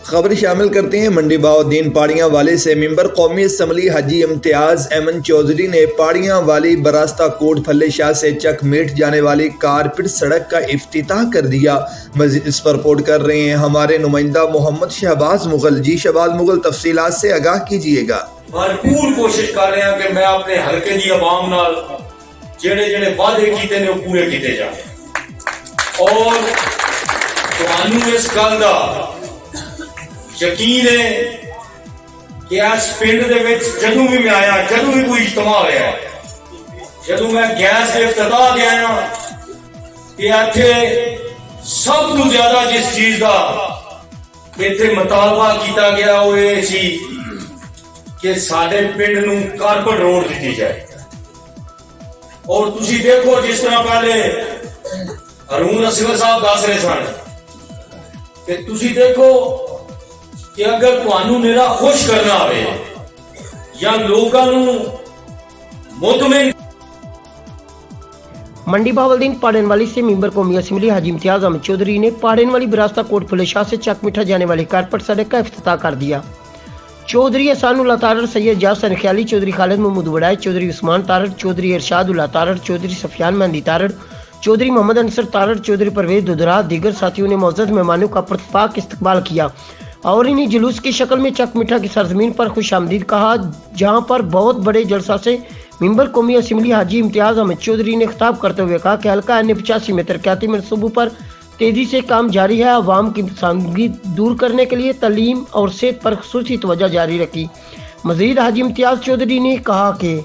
خبر شامل کرتے ہیں منڈی بہاؤالدین پاڑیاں والے سے ممبر قومی اسمبلی حاجی امتیاز ایمن چودھری نے پاڑیاں والی براستہ کوٹ پھلے شاہ سے چک میٹ جانے والی کارپٹ سڑک کا افتتاح کر دیا۔ مزید اس پر رپورٹ کر رہے ہیں ہمارے نمائندہ محمد شہباز مغل۔ جی شہباز مغل، تفصیلات سے آگاہ کیجیے گا۔ بھرپور کوشش کر رہے ہیں کہ میں اپنے حلقے دی عوام نال جڑے وعدے کیتے نے وہ پورے کیتے جائیں اور تانوں اس گل دا یقین ہے کہ اس پنڈ دے وچ جدوں بھی میں آیا، جدوں بھی کوئی اجتماع ہوا، جدوں میں گیس کے افتتاح گیا ہاں کہ اتھے سب تو زیادہ جس چیز دا اتنے مطالبہ کیتا گیا وہ یہ سی کہ سارے پنڈ نوں کارپٹ روڈ دیتی جائے۔ اور تسی دیکھو جس طرح پہلے ہارون اسغر صاحب دس رہے سن کہ تسی دیکھو کہ اگر تانوں میرا خوش کرنا ہوئے یا لوگاں نوں مطمئن منڈی بہاؤالدین پاڑین والی سے ممبر قومی اسمبلی حاجی امتیاز احمد چودھری نے پاڑین والی براستہ کوٹ پھلے شاہ سے چک میٹھا جانے والی کارپٹ سڑک کا افتتاح کر دیا۔ چودھری احسان اللہ تارڑ، سید جاز سنخیالی، چودھری خالد محمود وڈائے، چودھری عثمان تارڑ، چودھری ارشاد اللہ تارڑ، چودھری سفیان مہندی تارڑ، چودھری محمد انصر تارڑ، چودھری پرویز دودھرا، دیگر ساتھیوں نے معزز مہمانوں کا پرتپاک استقبال کیا اور انہیں جلوس کی شکل میں چک میٹھا کی سرزمین پر خوش آمدید کہا، جہاں پر بہت بڑے جلسہ سے ممبر قومی اسمبلی حاجی امتیاز احمد چودھری نے خطاب کرتے ہوئے کہا کہ حلقہ N85 میں ترقیاتی منصوبوں پر تیزی سے کام جاری ہے۔ عوام کی سنگی دور کرنے کے لیے تعلیم اور صحت پر خصوصی توجہ جاری رکھی۔ مزید حاجی امتیاز چودھری نے کہا کہ